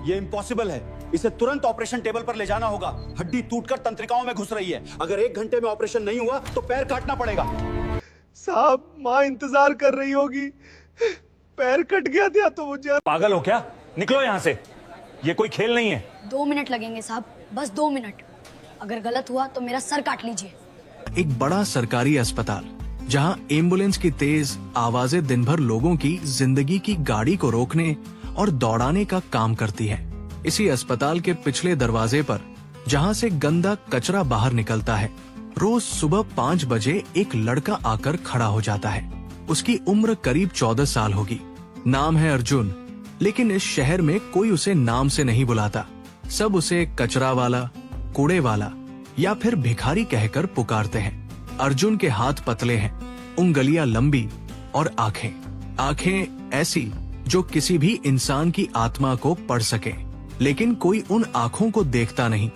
ये इम्पॉसिबल है। इसे तुरंत ऑपरेशन टेबल पर ले जाना होगा। हड्डी टूटकर तंत्रिकाओं में घुस रही है। अगर 1 घंटे में ऑपरेशन नहीं हुआ तो पैर काटना पड़ेगा। साहब, माँ इंतजार कर रही होगी। पैर कट गया था तो मुझे। पागल हो क्या? निकलो यहाँ से। ये कोई खेल नहीं है। 2 मिनट लगेंगे साहब, बस 2 मिनट। अगर गलत हुआ तो मेरा सर काट लीजिए। एक बड़ा सरकारी अस्पताल जहां एम्बुलेंस की तेज आवाजें दिन भर लोगों की जिंदगी की गाड़ी को रोकने और दौड़ाने का काम करती है। इसी अस्पताल के पिछले दरवाजे पर जहां से गंदा कचरा बाहर निकलता है, रोज सुबह 5 बजे एक लड़का आकर खड़ा हो जाता है। उसकी उम्र करीब 14 साल होगी। नाम है अर्जुन, लेकिन इस शहर में कोई उसे नाम से नहीं बुलाता। सब उसे कचरा वाला, कूड़े वाला या फिर भिखारी कहकर पुकारते हैं। अर्जुन के हाथ पतले हैं, उंगलियां लंबी और आंखें ऐसी जो किसी भी इंसान की आत्मा को पढ़ सके। लेकिन कोई उन आंखों को देखता नहीं।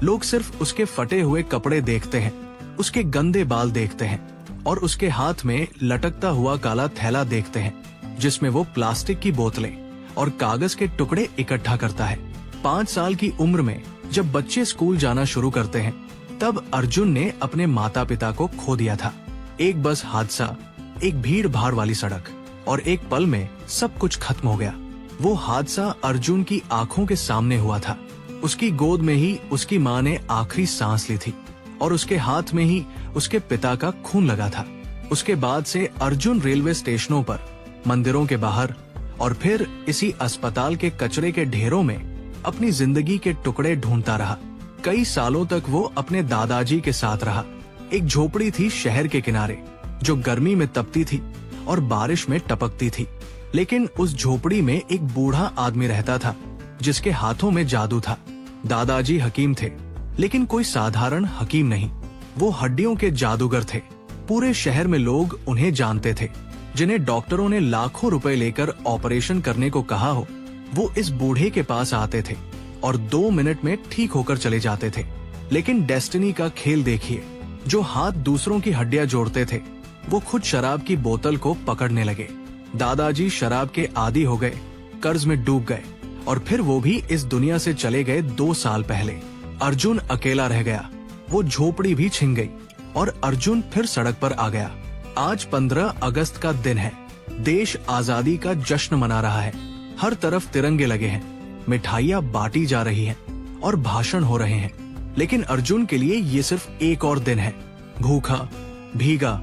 लोग सिर्फ उसके फटे हुए कपड़े देखते हैं, उसके गंदे बाल देखते हैं और उसके हाथ में लटकता हुआ काला थैला देखते हैं जिसमें वो प्लास्टिक की बोतलें और कागज के टुकड़े इकट्ठा करता है। 5 साल की उम्र में जब बच्चे स्कूल जाना शुरू करते हैं, तब अर्जुन ने अपने माता पिता को खो दिया था। एक बस हादसा, एक भीड़ भाड़ वाली सड़क और एक पल में सब कुछ खत्म हो गया। वो हादसा अर्जुन की आंखों के सामने हुआ था। उसकी गोद में ही उसकी माँ ने आखिरी सांस ली थी और उसके हाथ में ही उसके पिता का खून लगा था। उसके बाद से अर्जुन रेलवे स्टेशनों पर, मंदिरों के बाहर और फिर इसी अस्पताल के कचरे के ढेरों में अपनी जिंदगी के टुकड़े ढूंढता रहा। कई सालों तक वो अपने दादाजी के साथ रहा। एक झोपड़ी थी शहर के किनारे जो गर्मी में तपती थी और बारिश में टपकती थी। लेकिन उस झोपड़ी में एक बूढ़ा आदमी रहता था जिसके हाथों में जादू था। दादाजी हकीम थे, लेकिन कोई साधारण हकीम नहीं। वो हड्डियों के जादूगर थे। पूरे शहर में लोग उन्हें जानते थे। जिन्हें डॉक्टरों ने लाखों रुपए लेकर ऑपरेशन करने को कहा हो, वो इस बूढ़े के पास आते थे और 2 मिनट में ठीक होकर चले जाते थे। लेकिन डेस्टिनी का खेल देखिए। जो हाथ दूसरों की हड्डियां जोड़ते थे, वो खुद शराब की बोतल को पकड़ने लगे। दादाजी शराब के आदी हो गए, कर्ज में डूब गए और फिर वो भी इस दुनिया से चले गए 2 साल पहले। अर्जुन अकेला रह गया। वो झोपड़ी भी छिन गई और अर्जुन फिर सड़क पर आ गया। आज 15 अगस्त का दिन है। देश आजादी का जश्न मना रहा है। हर तरफ तिरंगे लगे हैं, मिठाइयाँ बांटी जा रही हैं और भाषण हो रहे हैं। लेकिन अर्जुन के लिए ये सिर्फ एक और दिन है, भूखा, भीगा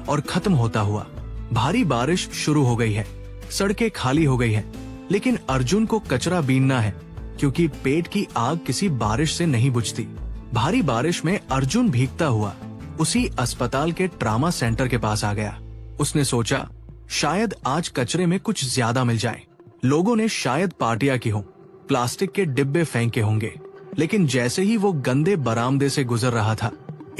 और खत्म होता हुआ। भारी बारिश शुरू हो गई है, सड़कें खाली हो गई हैं, लेकिन अर्जुन को कचरा बीनना है क्योंकि पेट की आग किसी बारिश से नहीं बुझती। भारी बारिश में अर्जुन भीगता हुआ उसी अस्पताल के ट्रामा सेंटर के पास आ गया। उसने सोचा शायद आज कचरे में कुछ ज्यादा मिल जाए। लोगों ने शायद पार्टियां की हों, प्लास्टिक के डिब्बे फेंके होंगे। लेकिन जैसे ही वो गंदे बरामदे से गुजर रहा था,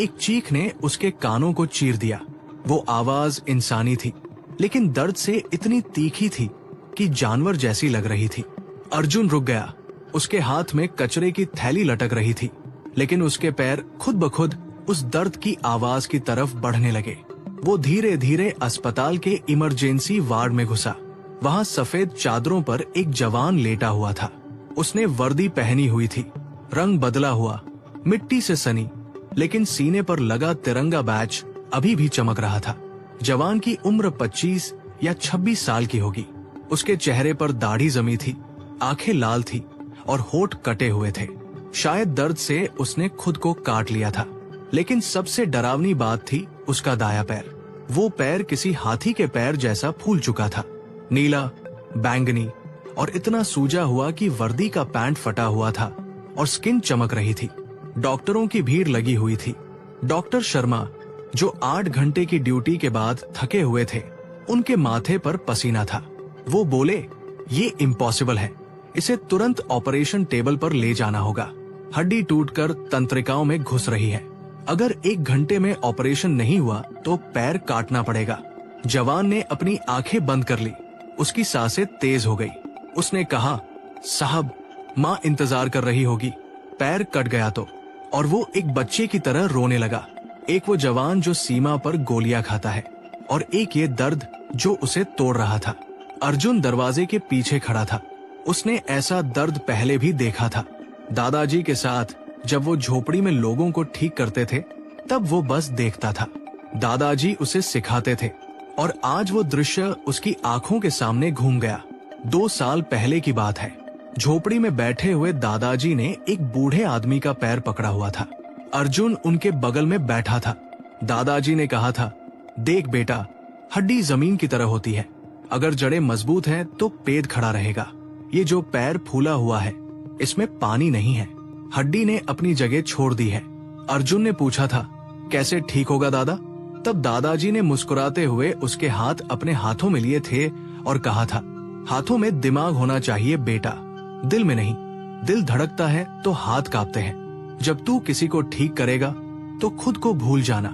एक चीख ने उसके कानों को चीर दिया। वो आवाज इंसानी थी, लेकिन दर्द से इतनी तीखी थी कि जानवर जैसी लग रही थी। अर्जुन रुक गया। उसके हाथ में कचरे की थैली लटक रही थी, लेकिन उसके पैर खुद ब खुद उस दर्द की आवाज की तरफ बढ़ने लगे। वो धीरे धीरे अस्पताल के इमरजेंसी वार्ड में घुसा। वहाँ सफेद चादरों पर एक जवान लेटा हुआ था। उसने वर्दी पहनी हुई थी, रंग बदला हुआ, मिट्टी से सनी, लेकिन सीने पर लगा तिरंगा बैच अभी भी चमक रहा था। जवान की उम्र 25 या 26 साल की होगी। उसके चेहरे पर दाढ़ी जमी थी, आंखें लाल थी और होठ कटे हुए थे। शायद दर्द से उसने खुद को काट लिया था। लेकिन सबसे डरावनी बात थी उसका दायां पैर। वो पैर किसी हाथी के पैर जैसा फूल चुका था, नीला, बैंगनी और इतना सूजा हुआ कि वर्दी का पैंट फटा हुआ था और स्किन चमक रही थी। डॉक्टरों की भीड़ लगी हुई थी। डॉक्टर शर्मा, जो 8 घंटे की ड्यूटी के बाद थके हुए थे, उनके माथे पर पसीना था। वो बोले, ये इम्पॉसिबल है, इसे तुरंत ऑपरेशन टेबल पर ले जाना होगा। हड्डी टूटकर तंत्रिकाओं में घुस रही है। अगर 1 घंटे में ऑपरेशन नहीं हुआ तो पैर काटना पड़ेगा। जवान ने अपनी आंखें बंद कर ली। उसकी सांसें तेज हो गई। उसने कहा, साहब, माँ इंतजार कर रही होगी। पैर कट गया तो। और वो एक बच्चे की तरह रोने लगा। एक वो जवान जो सीमा पर गोलियां खाता है और एक ये दर्द जो उसे तोड़ रहा था। अर्जुन दरवाजे के पीछे खड़ा था। उसने ऐसा दर्द पहले भी देखा था। दादाजी के साथ जब वो झोपड़ी में लोगों को ठीक करते थे तब वो बस देखता था। दादाजी उसे सिखाते थे और आज वो दृश्य उसकी आंखों के सामने घूम गया। 2 साल पहले की बात है। झोपड़ी में बैठे हुए दादाजी ने एक बूढ़े आदमी का पैर पकड़ा हुआ था। अर्जुन उनके बगल में बैठा था। दादाजी ने कहा था, देख बेटा, हड्डी जमीन की तरह होती है। अगर जड़ें मजबूत हैं तो पेट खड़ा रहेगा। ये जो पैर फूला हुआ है इसमें पानी नहीं है। हड्डी ने अपनी जगह छोड़ दी है। अर्जुन ने पूछा था, कैसे ठीक होगा दादा? तब दादाजी ने मुस्कुराते हुए उसके हाथ अपने हाथों में लिए थे और कहा था, हाथों में दिमाग होना चाहिए बेटा, दिल में नहीं। दिल धड़कता है तो हाथ कांपते हैं। जब तू किसी को ठीक करेगा तो खुद को भूल जाना,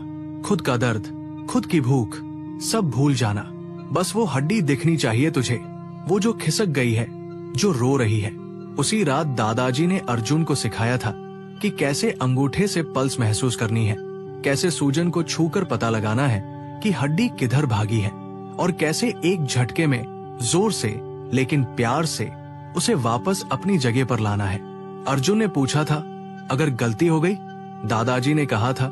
खुद का दर्द, खुद की भूख, सब भूल जाना। बस वो हड्डी दिखनी चाहिए तुझे, वो जो खिसक गई है, जो रो रही है। उसी रात दादाजी ने अर्जुन को सिखाया था कि कैसे अंगूठे से पल्स महसूस करनी है, कैसे सूजन को छूकर पता लगाना है कि हड्डी किधर भागी है, और कैसे एक झटके में जोर से लेकिन प्यार से उसे वापस अपनी जगह पर लाना है। अर्जुन ने पूछा था, अगर गलती हो गई? दादाजी ने कहा था,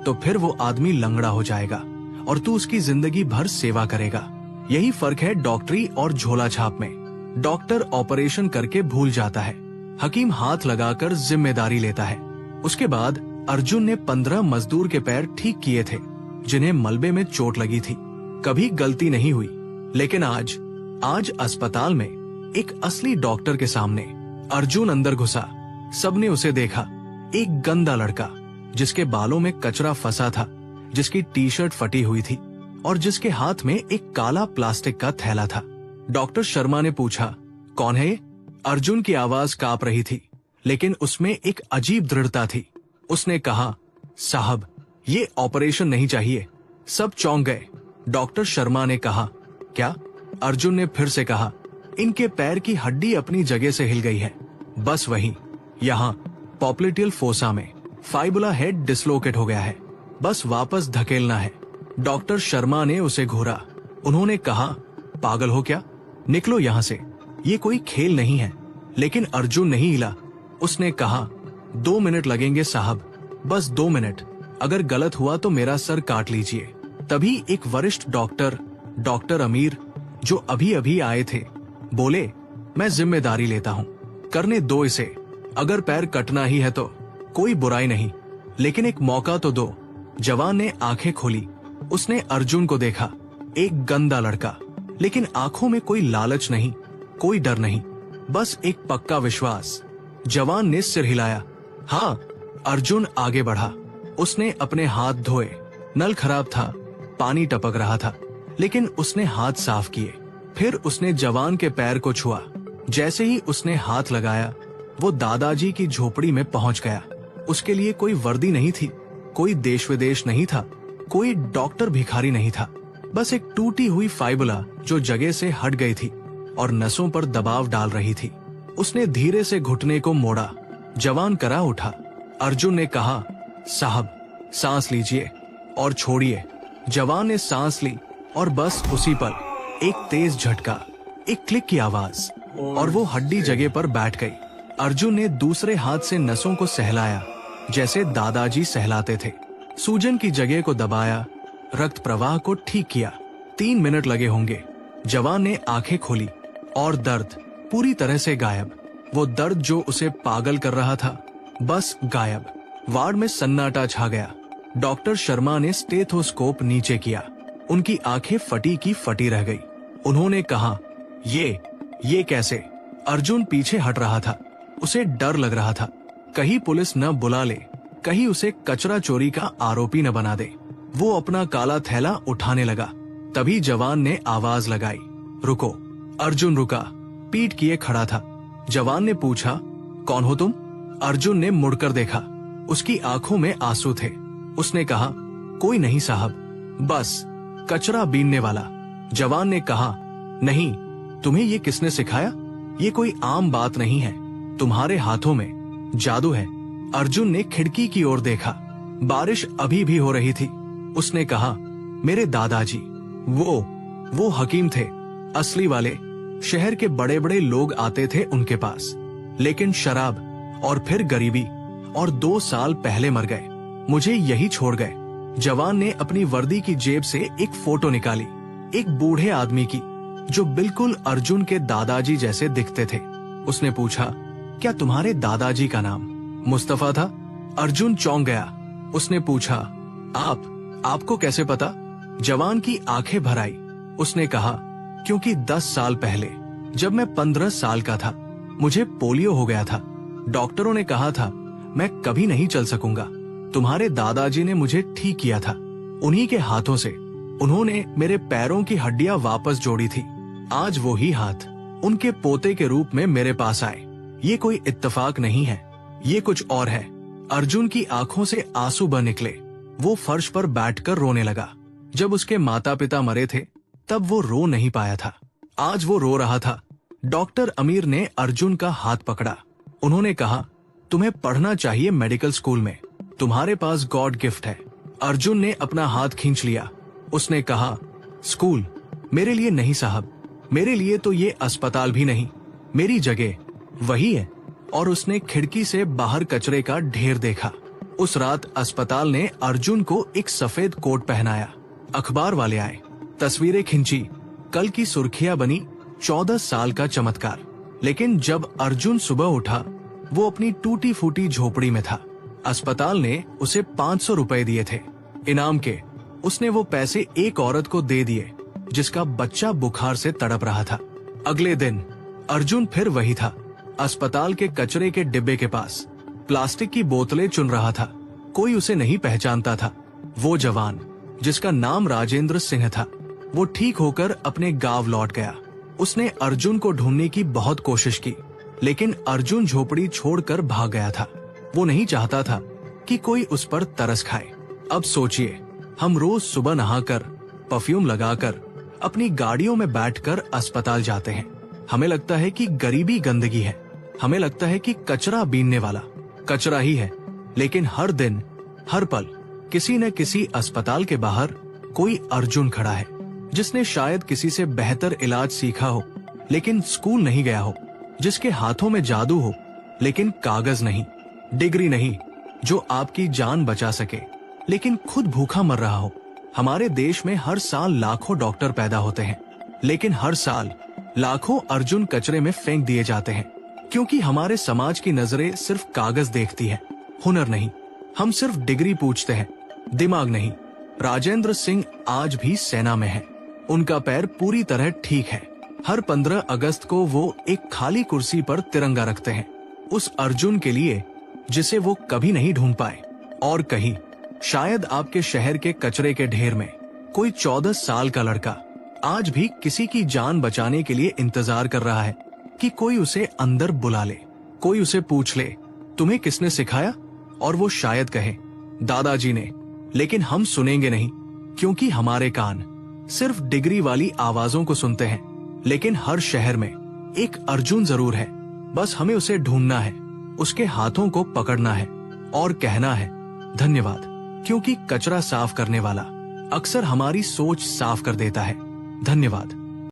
तो फिर वो आदमी लंगड़ा हो जाएगा और तू उसकी जिंदगी भर सेवा करेगा। यही फर्क है डॉक्टरी और झोला छाप में। डॉक्टर ऑपरेशन करके भूल जाता है, हकीम हाथ लगाकर जिम्मेदारी लेता है। उसके बाद अर्जुन ने 15 मजदूर के पैर ठीक किए थे जिन्हें मलबे में चोट लगी थी। कभी गलती नहीं हुई। लेकिन आज अस्पताल में एक असली डॉक्टर के सामने अर्जुन अंदर घुसा। सबने उसे देखा, एक गंदा लड़का जिसके बालों में कचरा फंसा था, जिसकी टी-शर्ट फटी हुई थी और जिसके हाथ में एक काला प्लास्टिक का थैला था। डॉक्टर शर्मा ने पूछा, कौन है ये? अर्जुन की आवाज कांप रही थी लेकिन उसमें एक अजीब दृढ़ता थी। उसने कहा, साहब, ये ऑपरेशन नहीं चाहिए। सब चौंक गए। डॉक्टर शर्मा ने कहा, क्या? अर्जुन ने फिर से कहा, इनके पैर की हड्डी अपनी जगह से हिल गई है, बस वहीं, यहाँ पॉप्लिटियल फोसा में फाइबुला हेड डिसलोकेट हो गया है, बस वापस धकेलना है। डॉक्टर शर्मा ने उसे घूरा। उन्होंने कहा, पागल हो क्या? निकलो यहाँ से, ये कोई खेल नहीं है। लेकिन अर्जुन नहीं हिला। उसने कहा, 2 मिनट लगेंगे साहब, बस 2 मिनट। अगर गलत हुआ तो मेरा सर काट लीजिए। तभी एक वरिष्ठ डॉक्टर अमीर, जो अभी अभी आए थे, बोले, मैं जिम्मेदारी लेता हूँ, करने दो इसे। अगर पैर कटना ही है तो कोई बुराई नहीं, लेकिन एक मौका तो दो। जवान ने आंखें खोली। उसने अर्जुन को देखा, एक गंदा लड़का, लेकिन आंखों में कोई लालच नहीं, कोई डर नहीं, बस एक पक्का विश्वास। जवान ने सिर हिलाया। हाँ। अर्जुन आगे बढ़ा। उसने अपने हाथ धोए। नल खराब था, पानी टपक रहा था, लेकिन उसने हाथ साफ किए। फिर उसने जवान के पैर को छुआ। जैसे ही उसने हाथ लगाया, वो दादाजी की झोपड़ी में पहुंच गया। उसके लिए कोई वर्दी नहीं थी, कोई देश विदेश नहीं था, कोई डॉक्टर भिखारी नहीं था, बस एक टूटी हुई फाइबुला जो जगह से हट गई थी और नसों पर दबाव डाल रही थी। उसने धीरे से घुटने को मोड़ा। जवान करा उठा। अर्जुन ने कहा, साहब, सांस लीजिए और छोड़िए। जवान ने सांस ली और बस उसी पल एक तेज झटका, एक क्लिक की आवाज, और वो हड्डी जगह पर बैठ गई। अर्जुन ने दूसरे हाथ से नसों को सहलाया जैसे दादाजी सहलाते थे। सूजन की जगह को दबाया, रक्त प्रवाह को ठीक किया। 3 मिनट लगे होंगे। जवान ने आंखें खोली और दर्द पूरी तरह से गायब। वो दर्द जो उसे पागल कर रहा था, बस गायब। वार्ड में सन्नाटा छा गया। डॉक्टर शर्मा ने स्टेथोस्कोप नीचे किया। उनकी आंखें फटी की फटी रह गई। उन्होंने कहा, ये कैसे? अर्जुन पीछे हट रहा था। उसे डर लग रहा था, कहीं पुलिस न बुला ले, कहीं उसे कचरा चोरी का आरोपी न बना दे। वो अपना काला थैला उठाने लगा। तभी जवान ने आवाज लगाई, रुको। अर्जुन रुका, पीठ किए खड़ा था। जवान ने पूछा, कौन हो तुम? अर्जुन ने मुड़कर देखा। उसकी आंखों में आंसू थे। उसने कहा, कोई नहीं साहब, बस कचरा बीनने वाला। जवान ने कहा, नहीं, तुम्हें ये किसने सिखाया? ये कोई आम बात नहीं है, तुम्हारे हाथों में जादू है। अर्जुन ने खिड़की की ओर देखा। बारिश अभी भी हो रही थी। उसने कहा, मेरे दादाजी, वो हकीम थे, असली वाले, शहर के बड़े बड़े लोग आते थे उनके पास, लेकिन शराब और फिर गरीबी और 2 साल पहले मर गए, मुझे यही छोड़ गए। जवान ने अपनी वर्दी की जेब से एक फोटो निकाली, एक बूढ़े आदमी की जो बिल्कुल अर्जुन के दादाजी जैसे दिखते थे। उसने पूछा, क्या तुम्हारे दादाजी का नाम मुस्तफा था? अर्जुन चौंक गया। उसने पूछा, आपको कैसे पता? जवान की आंखें भर आई। उसने कहा, क्योंकि 10 साल पहले जब मैं 15 साल का था मुझे पोलियो हो गया था। डॉक्टरों ने कहा था मैं कभी नहीं चल सकूंगा। तुम्हारे दादाजी ने मुझे ठीक किया था। उन्हीं के हाथों से उन्होंने मेरे पैरों की हड्डियां वापस जोड़ी थी। आज वो ही हाथ उनके पोते के रूप में मेरे पास आए। ये कोई इत्तेफाक नहीं है, ये कुछ और है। अर्जुन की आंखों से आंसू बह निकले। वो फर्श पर बैठकर रोने लगा। जब उसके माता पिता मरे थे तब वो रो नहीं पाया था, आज वो रो रहा था। डॉक्टर अमीर ने अर्जुन का हाथ पकड़ा। उन्होंने कहा, तुम्हें पढ़ना चाहिए मेडिकल स्कूल में, तुम्हारे पास गॉड गिफ्ट है। अर्जुन ने अपना हाथ खींच लिया। उसने कहा, स्कूल मेरे लिए नहीं साहब, मेरे लिए तो ये अस्पताल भी नहीं, मेरी जगह वही है। और उसने खिड़की से बाहर कचरे का ढेर देखा। उस रात अस्पताल ने अर्जुन को एक सफेद कोट पहनाया। अखबार वाले आए, तस्वीरें खिंची, कल की सुर्खियां बनी 14 साल का चमत्कार। लेकिन जब अर्जुन सुबह उठा वो अपनी टूटी फूटी झोपड़ी में था। अस्पताल ने उसे 500 रुपए दिए थे इनाम के। उसने वो पैसे एक औरत को दे दिए जिसका बच्चा बुखार से तड़प रहा था। अगले दिन अर्जुन फिर वही था, अस्पताल के कचरे के डिब्बे के पास प्लास्टिक की बोतलें चुन रहा था। कोई उसे नहीं पहचानता था। वो जवान जिसका नाम राजेंद्र सिंह था, वो ठीक होकर अपने गांव लौट गया। उसने अर्जुन को ढूंढने की बहुत कोशिश की, लेकिन अर्जुन झोपड़ी छोड़कर भाग गया था। वो नहीं चाहता था कि कोई उस पर तरस खाए। अब सोचिए, हम रोज सुबह नहाकर, परफ्यूम लगाकर, अपनी गाड़ियों में बैठकर अस्पताल जाते हैं। हमें लगता है कि गरीबी गंदगी है, हमें लगता है कि कचरा बीनने वाला कचरा ही है। लेकिन हर दिन, हर पल किसी न किसी अस्पताल के बाहर कोई अर्जुन खड़ा है, जिसने शायद किसी से बेहतर इलाज सीखा हो लेकिन स्कूल नहीं गया हो, जिसके हाथों में जादू हो लेकिन कागज नहीं, डिग्री नहीं, जो आपकी जान बचा सके लेकिन खुद भूखा मर रहा हो। हमारे देश में हर साल लाखों डॉक्टर पैदा होते हैं, लेकिन हर साल लाखों अर्जुन कचरे में फेंक दिए जाते हैं, क्योंकि हमारे समाज की नजरें सिर्फ कागज देखती है, हुनर नहीं। हम सिर्फ डिग्री पूछते हैं, दिमाग नहीं। राजेंद्र सिंह आज भी सेना में है, उनका पैर पूरी तरह ठीक है। हर 15 अगस्त को वो एक खाली कुर्सी पर तिरंगा रखते हैं, उस अर्जुन के लिए जिसे वो कभी नहीं ढूंढ पाए। और कहीं शायद आपके शहर के कचरे के ढेर में कोई 14 साल का लड़का आज भी किसी की जान बचाने के लिए इंतजार कर रहा है कि कोई उसे अंदर बुला ले, कोई उसे पूछ ले, तुम्हें किसने सिखाया? और वो शायद कहे, दादाजी ने। लेकिन हम सुनेंगे नहीं, क्योंकि हमारे कान सिर्फ डिग्री वाली आवाजों को सुनते हैं। लेकिन हर शहर में एक अर्जुन जरूर है, बस हमें उसे ढूंढना है, उसके हाथों को पकड़ना है और कहना है धन्यवाद, क्योंकि कचरा साफ करने वाला अक्सर हमारी सोच साफ कर देता है। धन्यवाद।